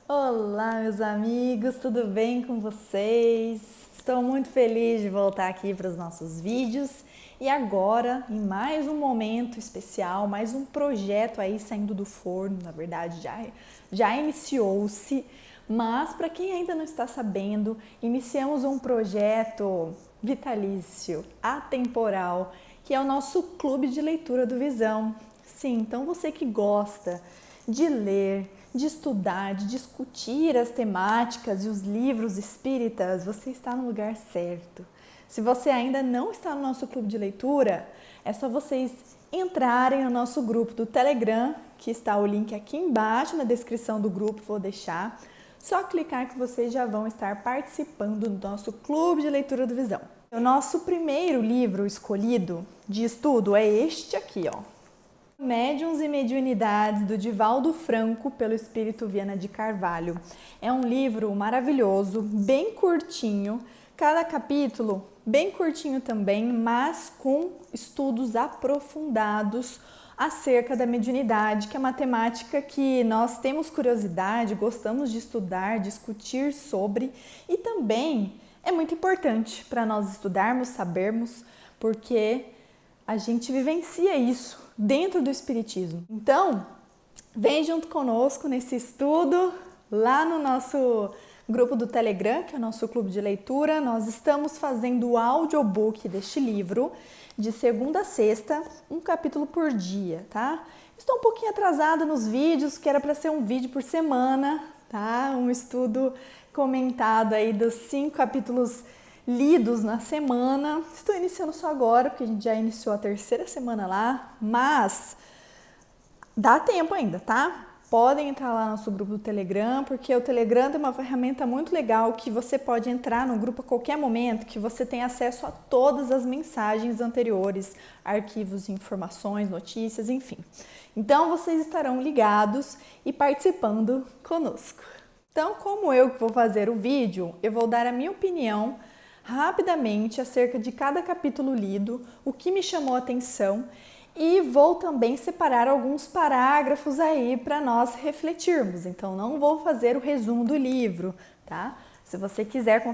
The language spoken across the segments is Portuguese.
Olá, meus amigos, tudo bem com vocês? Estou muito feliz de voltar aqui para os nossos vídeos e agora, em mais um momento especial, mais um projeto aí saindo do forno, na verdade já iniciou-se, mas para quem ainda não está sabendo, iniciamos um projeto vitalício, atemporal, que é o nosso clube de leitura do Visão. Sim, então você que gosta de ler, de estudar, de discutir as temáticas e os livros espíritas, você está no lugar certo. Se você ainda não está no nosso clube de leitura, é só vocês entrarem no nosso grupo do Telegram, que está o link aqui embaixo na descrição do grupo, vou deixar. Só clicar que vocês já vão estar participando do nosso clube de leitura do Visão. O nosso primeiro livro escolhido de estudo é este aqui, ó. Médiuns e Mediunidades, do Divaldo Franco, pelo Espírito Viana de Carvalho. É um livro maravilhoso, bem curtinho, cada capítulo bem curtinho também, mas com estudos aprofundados acerca da mediunidade, que é uma temática que nós temos curiosidade, gostamos de estudar, discutir sobre, e também é muito importante para nós estudarmos, sabermos, porque a gente vivencia isso dentro do Espiritismo. Então, vem junto conosco nesse estudo lá no nosso grupo do Telegram, que é o nosso clube de leitura. Nós estamos fazendo o audiobook deste livro de segunda a sexta, um capítulo por dia, tá? Estou um pouquinho atrasada nos vídeos, que era para ser um vídeo por semana, tá? Um estudo comentado aí dos 5 capítulos lidos na semana. Estou iniciando só agora, porque a gente já iniciou a terceira semana lá, mas dá tempo ainda, tá? Podem entrar lá no nosso grupo do Telegram, porque o Telegram é uma ferramenta muito legal que você pode entrar no grupo a qualquer momento, que você tem acesso a todas as mensagens anteriores, arquivos, informações, notícias, enfim. Então, vocês estarão ligados e participando conosco. Então, como eu que vou fazer o vídeo, eu vou dar a minha opinião rapidamente acerca de cada capítulo lido, o que me chamou a atenção, e vou também separar alguns parágrafos aí para nós refletirmos. Então, não vou fazer o resumo do livro, tá? Se você quiser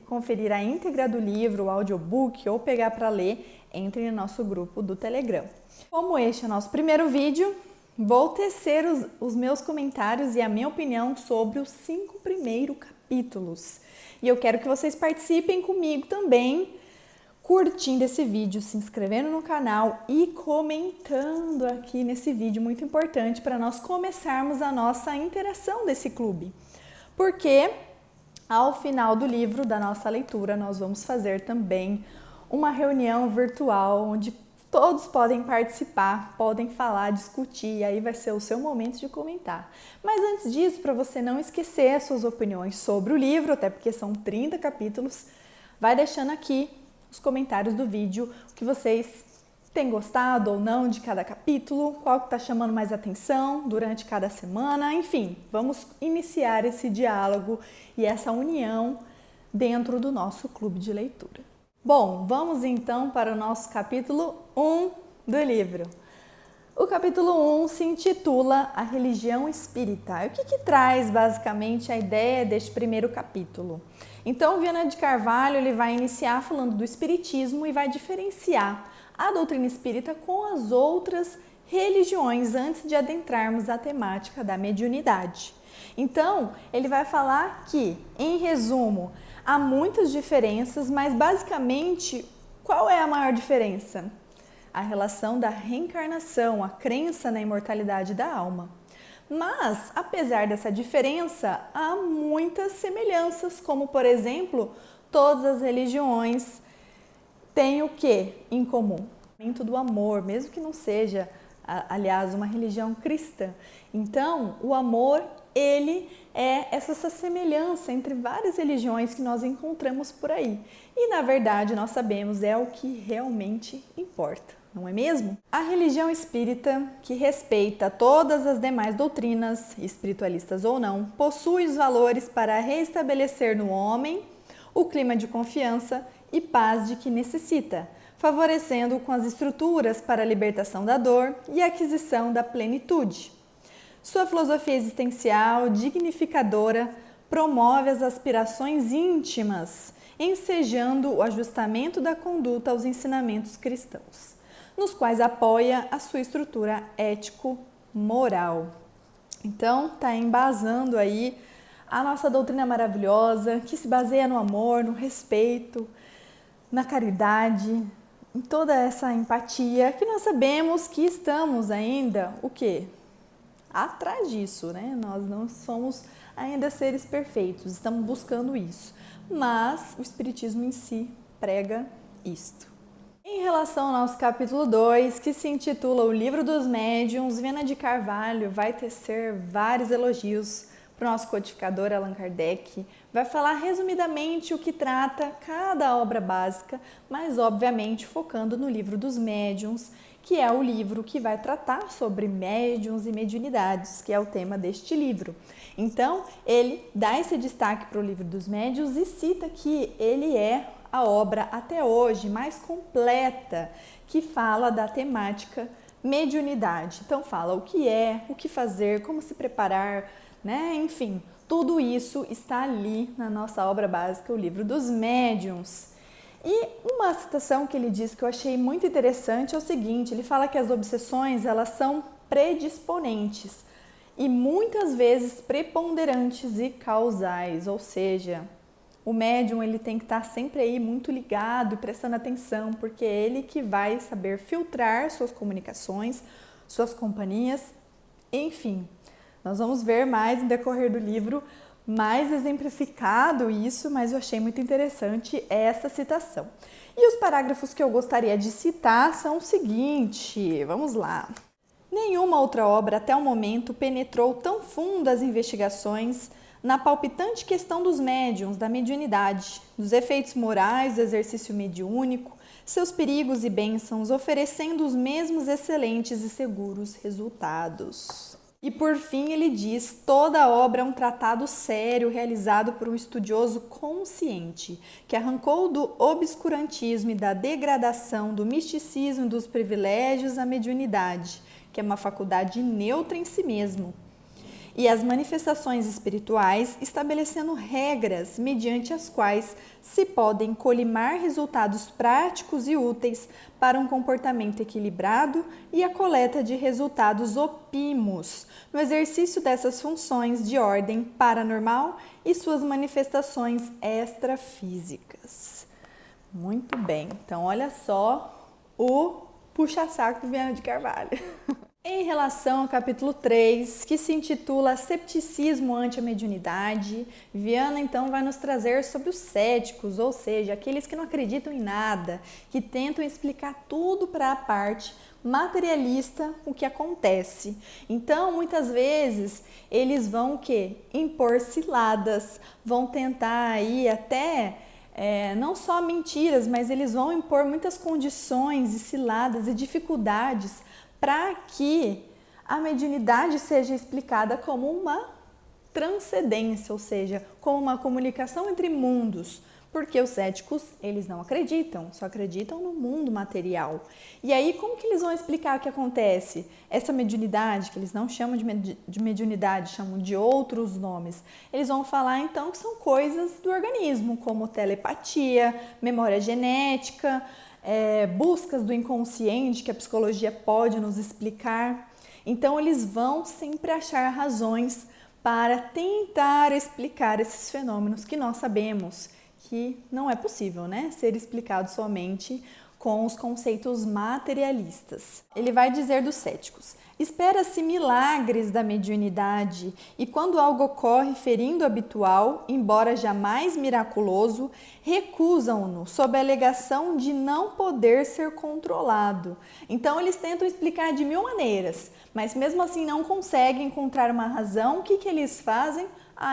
conferir a íntegra do livro, o audiobook ou pegar para ler, entre no nosso grupo do Telegram. Como este é o nosso primeiro vídeo, vou tecer os meus comentários e a minha opinião sobre os 5 primeiros capítulos. E eu quero que vocês participem comigo também, curtindo esse vídeo, se inscrevendo no canal e comentando aqui nesse vídeo, muito importante para nós começarmos a nossa interação desse clube. Porque ao final do livro, da nossa leitura, nós vamos fazer também uma reunião virtual onde todos podem participar, podem falar, discutir, e aí vai ser o seu momento de comentar. Mas antes disso, para você não esquecer as suas opiniões sobre o livro, até porque são 30 capítulos, vai deixando aqui os comentários do vídeo, o que vocês têm gostado ou não de cada capítulo, qual que está chamando mais atenção durante cada semana, enfim, vamos iniciar esse diálogo e essa união dentro do nosso clube de leitura. Bom, vamos então para o nosso capítulo 1 do livro. O capítulo 1 se intitula A Religião Espírita. O que traz basicamente a ideia deste primeiro capítulo? Então, Viana de Carvalho ele vai iniciar falando do Espiritismo e vai diferenciar a doutrina espírita com as outras religiões antes de adentrarmos a temática da mediunidade. Então, ele vai falar que, em resumo, há muitas diferenças, mas basicamente, qual é a maior diferença? A relação da reencarnação, a crença na imortalidade da alma. Mas, apesar dessa diferença, há muitas semelhanças, como, por exemplo, todas as religiões têm o que em comum? O do amor, mesmo que não seja, aliás, uma religião cristã. Então, o amor, ele é essa semelhança entre várias religiões que nós encontramos por aí. E, na verdade, nós sabemos, é o que realmente importa. Não é mesmo? A religião espírita, que respeita todas as demais doutrinas, espiritualistas ou não, possui os valores para reestabelecer no homem o clima de confiança e paz de que necessita, favorecendo com as estruturas para a libertação da dor e a aquisição da plenitude. Sua filosofia existencial, dignificadora, promove as aspirações íntimas, ensejando o ajustamento da conduta aos ensinamentos cristãos, nos quais apoia a sua estrutura ético-moral. Então, está embasando aí a nossa doutrina maravilhosa, que se baseia no amor, no respeito, na caridade, em toda essa empatia, que nós sabemos que estamos ainda, o quê? Atrás disso, né? Nós não somos ainda seres perfeitos, estamos buscando isso. Mas o Espiritismo em si prega isto. Em relação ao nosso capítulo 2, que se intitula O Livro dos Médiuns, Viana de Carvalho vai tecer vários elogios para o nosso codificador Allan Kardec. Vai falar resumidamente o que trata cada obra básica, mas obviamente focando no Livro dos Médiuns, que é o livro que vai tratar sobre médiuns e mediunidades, que é o tema deste livro. Então, ele dá esse destaque para o Livro dos Médiuns e cita que ele é a obra até hoje mais completa que fala da temática mediunidade. Então, fala o que é, o que fazer, como se preparar, né? Enfim, tudo isso está ali na nossa obra básica, o Livro dos Médiuns. E uma citação que ele diz que eu achei muito interessante é o seguinte, ele fala que as obsessões, elas são predisponentes e muitas vezes preponderantes e causais, ou seja, o médium ele tem que estar sempre aí muito ligado e prestando atenção, porque é ele que vai saber filtrar suas comunicações, suas companhias, enfim. Nós vamos ver mais no decorrer do livro, mais exemplificado isso, mas eu achei muito interessante essa citação. E os parágrafos que eu gostaria de citar são o seguinte, vamos lá. Nenhuma outra obra até o momento penetrou tão fundo as investigações na palpitante questão dos médiuns, da mediunidade, dos efeitos morais do exercício mediúnico, seus perigos e bênçãos, oferecendo os mesmos excelentes e seguros resultados. E por fim ele diz, toda a obra é um tratado sério realizado por um estudioso consciente, que arrancou do obscurantismo e da degradação, do misticismo e dos privilégios à mediunidade, que é uma faculdade neutra em si mesmo, e as manifestações espirituais, estabelecendo regras mediante as quais se podem colimar resultados práticos e úteis para um comportamento equilibrado e a coleta de resultados opimos no exercício dessas funções de ordem paranormal e suas manifestações extrafísicas. Muito bem, então olha só o puxa-saco do Viana de Carvalho. Em relação ao capítulo 3, que se intitula Cepticismo ante a mediunidade, Viana então vai nos trazer sobre os céticos, ou seja, aqueles que não acreditam em nada, que tentam explicar tudo para a parte materialista o que acontece. Então, muitas vezes, eles vão o quê? Impor ciladas, vão tentar aí até não só mentiras, mas eles vão impor muitas condições e ciladas e dificuldades para que a mediunidade seja explicada como uma transcendência, ou seja, como uma comunicação entre mundos, porque os céticos, eles não acreditam, só acreditam no mundo material. E aí, como que eles vão explicar o que acontece? Essa mediunidade, que eles não chamam de mediunidade, chamam de outros nomes, eles vão falar então que são coisas do organismo, como telepatia, memória genética, buscas do inconsciente que a psicologia pode nos explicar. Então eles vão sempre achar razões para tentar explicar esses fenômenos que nós sabemos que não é possível, né, ser explicado somente com os conceitos materialistas. Ele vai dizer dos céticos: espera-se milagres da mediunidade e quando algo ocorre ferindo o habitual, embora jamais miraculoso, recusam-no sob a alegação de não poder ser controlado. Então eles tentam explicar de mil maneiras, mas mesmo assim não conseguem encontrar uma razão. O que eles fazem?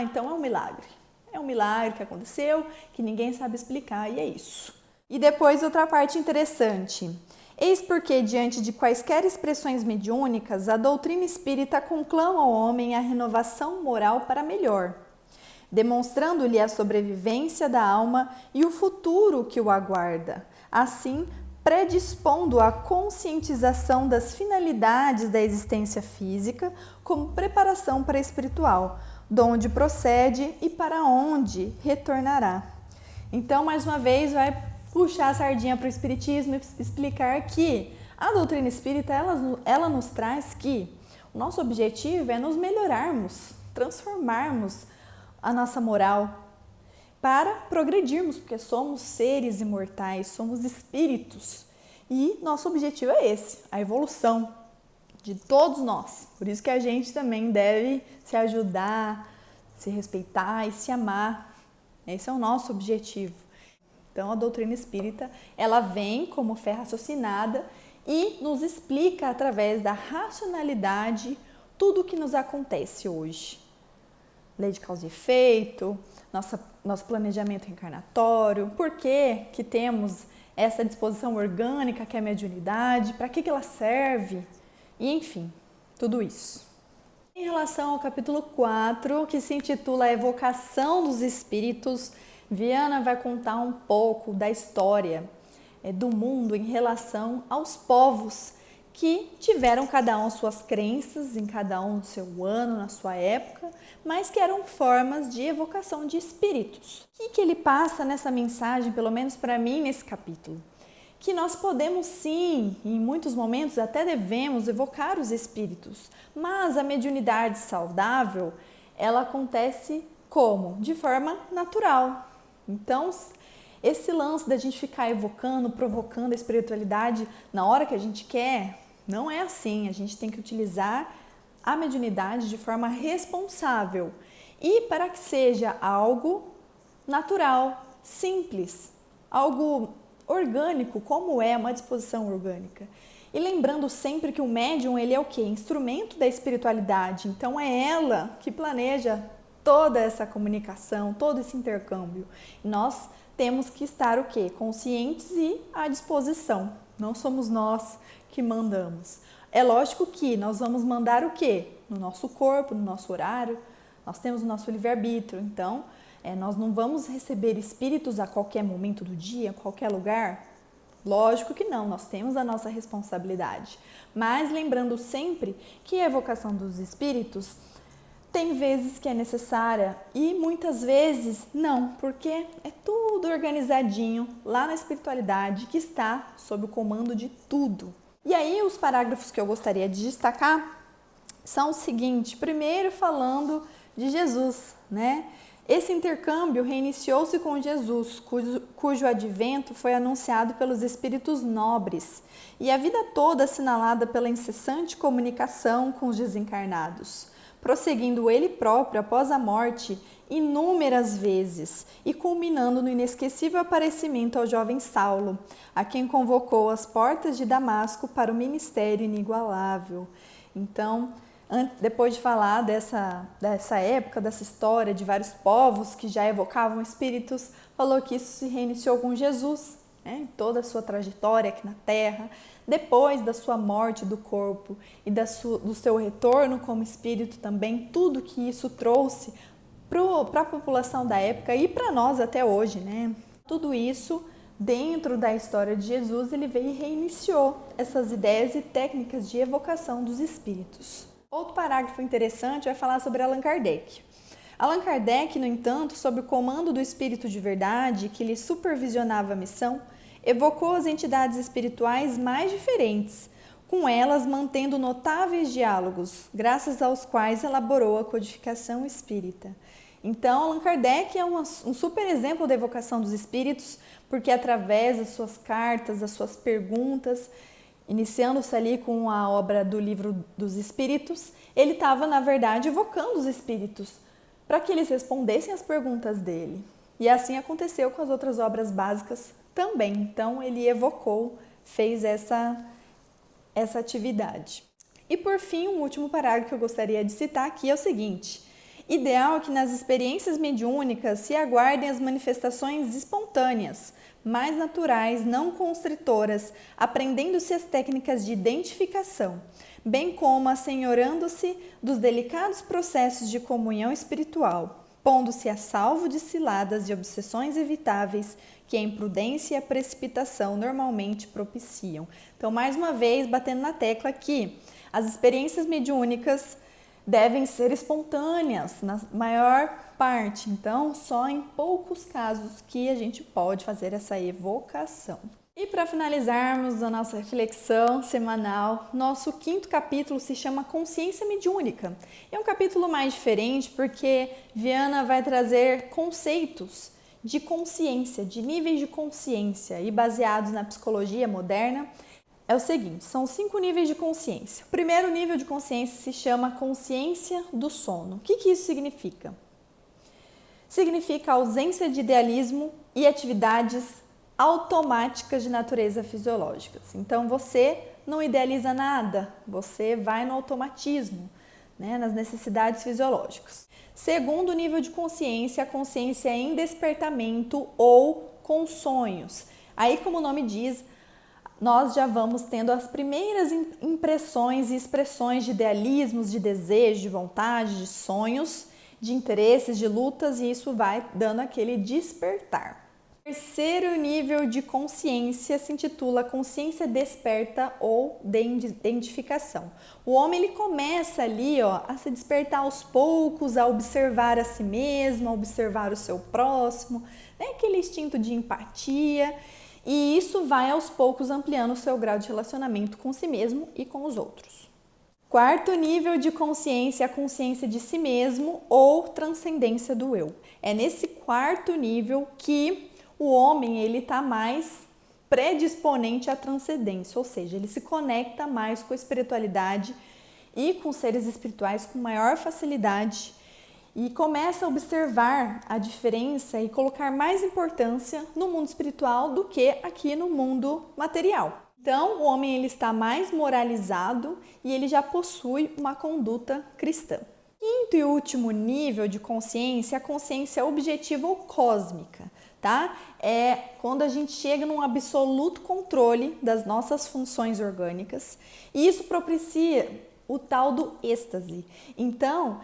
Então é um milagre. É um milagre que aconteceu, que ninguém sabe explicar e é isso. E depois outra parte interessante. Eis porque, diante de quaisquer expressões mediúnicas, a doutrina espírita conclama ao homem a renovação moral para melhor, demonstrando-lhe a sobrevivência da alma e o futuro que o aguarda. Assim, predispondo à conscientização das finalidades da existência física como preparação para a espiritual, de onde procede e para onde retornará. Então, mais uma vez, vai puxar a sardinha para o Espiritismo e explicar que a doutrina espírita, ela nos traz que o nosso objetivo é nos melhorarmos, transformarmos a nossa moral para progredirmos, porque somos seres imortais, somos espíritos e nosso objetivo é esse, a evolução de todos nós. Por isso que a gente também deve se ajudar, se respeitar e se amar. Esse é o nosso objetivo. Então, a doutrina espírita, ela vem como fé raciocinada e nos explica através da racionalidade tudo o que nos acontece hoje. Lei de causa e efeito, nosso planejamento reencarnatório, por que temos essa disposição orgânica que é a mediunidade, para que ela serve, e enfim, tudo isso. Em relação ao capítulo 4, que se intitula A Evocação dos Espíritos, Viana vai contar um pouco da história do mundo em relação aos povos que tiveram cada um suas crenças, em cada um no seu ano, na sua época, mas que eram formas de evocação de espíritos. O que ele passa nessa mensagem, pelo menos para mim, nesse capítulo? Que nós podemos sim, em muitos momentos até devemos evocar os espíritos, mas a mediunidade saudável, ela acontece como? De forma natural. Então, esse lance da gente ficar evocando, provocando a espiritualidade na hora que a gente quer, não é assim. A gente tem que utilizar a mediunidade de forma responsável e para que seja algo natural, simples, algo orgânico, como é uma disposição orgânica. E lembrando sempre que o médium, ele é o quê? Instrumento da espiritualidade. Então é ela que planeja toda essa comunicação, todo esse intercâmbio. E nós temos que estar o quê? Conscientes e à disposição. Não somos nós que mandamos. É lógico que nós vamos mandar o quê? No nosso corpo, no nosso horário. Nós temos o nosso livre-arbítrio. Então, nós não vamos receber espíritos a qualquer momento do dia, em qualquer lugar. Lógico que não, nós temos a nossa responsabilidade. Mas lembrando sempre que a evocação dos espíritos tem vezes que é necessária e muitas vezes não, porque é tudo organizadinho lá na espiritualidade que está sob o comando de tudo. E aí os parágrafos que eu gostaria de destacar são o seguinte: primeiro falando de Jesus, né? Esse intercâmbio reiniciou-se com Jesus, cujo advento foi anunciado pelos espíritos nobres e a vida toda assinalada pela incessante comunicação com os desencarnados, prosseguindo ele próprio após a morte inúmeras vezes e culminando no inesquecível aparecimento ao jovem Saulo, a quem convocou às portas de Damasco para o ministério inigualável. Então, depois de falar dessa época, dessa história de vários povos que já evocavam espíritos, falou que isso se reiniciou com Jesus, né? Toda a sua trajetória aqui na Terra, depois da sua morte do corpo e do seu retorno como espírito também, tudo que isso trouxe para a população da época e para nós até hoje, né? Tudo isso dentro da história de Jesus, ele veio e reiniciou essas ideias e técnicas de evocação dos espíritos. Outro parágrafo interessante vai falar sobre Allan Kardec. Allan Kardec, no entanto, sob o comando do Espírito de Verdade, que lhe supervisionava a missão, evocou as entidades espirituais mais diferentes, com elas mantendo notáveis diálogos, graças aos quais elaborou a codificação espírita. Então, Allan Kardec é um super exemplo da evocação dos espíritos, porque através das suas cartas, das suas perguntas, iniciando-se ali com a obra do Livro dos Espíritos, ele estava, na verdade, evocando os espíritos para que eles respondessem as perguntas dele. E assim aconteceu com as outras obras básicas também. Então, ele evocou, fez essa atividade. E, por fim, um último parágrafo que eu gostaria de citar aqui é o seguinte: ideal é que nas experiências mediúnicas se aguardem as manifestações espontâneas, mais naturais, não constritoras, aprendendo-se as técnicas de identificação, bem como assenhorando-se dos delicados processos de comunhão espiritual, pondo-se a salvo de ciladas e obsessões evitáveis que a imprudência e a precipitação normalmente propiciam. Então, mais uma vez, batendo na tecla que as experiências mediúnicas devem ser espontâneas, na maior parte. Então, só em poucos casos que a gente pode fazer essa evocação. E para finalizarmos a nossa reflexão semanal, nosso 5º capítulo se chama Consciência Mediúnica. É um capítulo mais diferente porque Viana vai trazer conceitos de consciência, de níveis de consciência e baseados na psicologia moderna. É o seguinte, são 5 níveis de consciência. O primeiro nível de consciência se chama consciência do sono. O que isso significa? Significa ausência de idealismo e atividades automáticas de natureza fisiológica. Então você não idealiza nada, você vai no automatismo, né, nas necessidades fisiológicas. Segundo nível de consciência, a consciência em despertamento ou com sonhos. Aí, como o nome diz, nós já vamos tendo as primeiras impressões e expressões de idealismos, de desejo, de vontade, de sonhos, de interesses, de lutas, e isso vai dando aquele despertar. O terceiro nível de consciência se intitula consciência desperta ou de identificação. O homem ele começa ali a se despertar aos poucos, a observar a si mesmo, a observar o seu próximo, né? Aquele instinto de empatia, e isso vai aos poucos ampliando o seu grau de relacionamento com si mesmo e com os outros. Quarto nível de consciência é a consciência de si mesmo ou transcendência do eu. É nesse quarto nível que o homem ele está mais predisponente à transcendência, ou seja, ele se conecta mais com a espiritualidade e com seres espirituais com maior facilidade e começa a observar a diferença e colocar mais importância no mundo espiritual do que aqui no mundo material. Então, o homem ele está mais moralizado e ele já possui uma conduta cristã. Quinto e último nível de consciência é a consciência objetiva ou cósmica. Tá? É quando a gente chega num absoluto controle das nossas funções orgânicas e isso propicia o tal do êxtase. Então,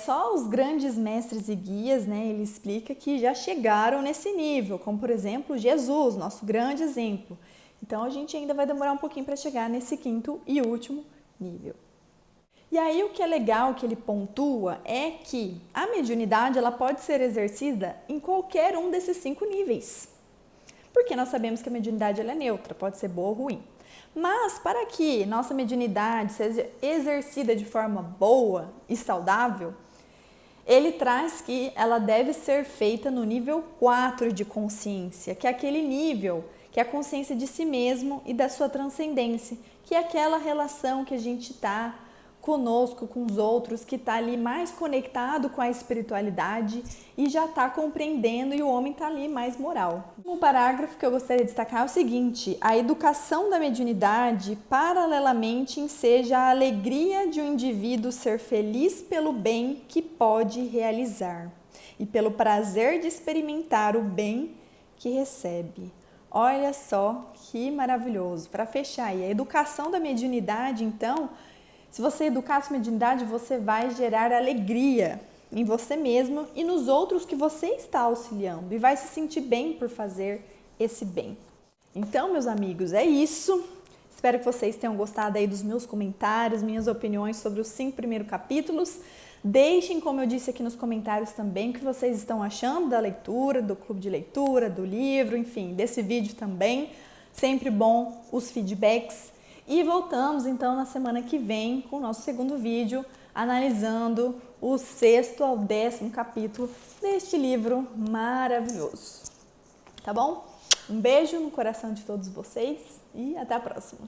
só os grandes mestres e guias, né, ele explica que já chegaram nesse nível, como por exemplo Jesus, nosso grande exemplo. Então, a gente ainda vai demorar um pouquinho para chegar nesse quinto e último nível. E aí o que é legal que ele pontua é que a mediunidade ela pode ser exercida em qualquer um desses 5 níveis. Porque nós sabemos que a mediunidade ela é neutra, pode ser boa ou ruim. Mas para que nossa mediunidade seja exercida de forma boa e saudável, ele traz que ela deve ser feita no nível 4 de consciência, que é aquele nível que é a consciência de si mesmo e da sua transcendência, que é aquela relação que a gente está conosco, com os outros, que está ali mais conectado com a espiritualidade e já está compreendendo e o homem está ali mais moral. Um parágrafo que eu gostaria de destacar é o seguinte: a educação da mediunidade paralelamente enseja a alegria de um indivíduo ser feliz pelo bem que pode realizar e pelo prazer de experimentar o bem que recebe. Olha só que maravilhoso. Para fechar aí, a educação da mediunidade, então, se você educar a sua mediunidade, você vai gerar alegria em você mesmo e nos outros que você está auxiliando e vai se sentir bem por fazer esse bem. Então, meus amigos, é isso. Espero que vocês tenham gostado aí dos meus comentários, minhas opiniões sobre os 5 primeiros capítulos. Deixem, como eu disse aqui nos comentários também, o que vocês estão achando da leitura, do clube de leitura, do livro, enfim, desse vídeo também. Sempre bom os feedbacks. E voltamos então na semana que vem com o nosso segundo vídeo, analisando o 6º ao 10º capítulo deste livro maravilhoso. Tá bom? Um beijo no coração de todos vocês e até a próxima!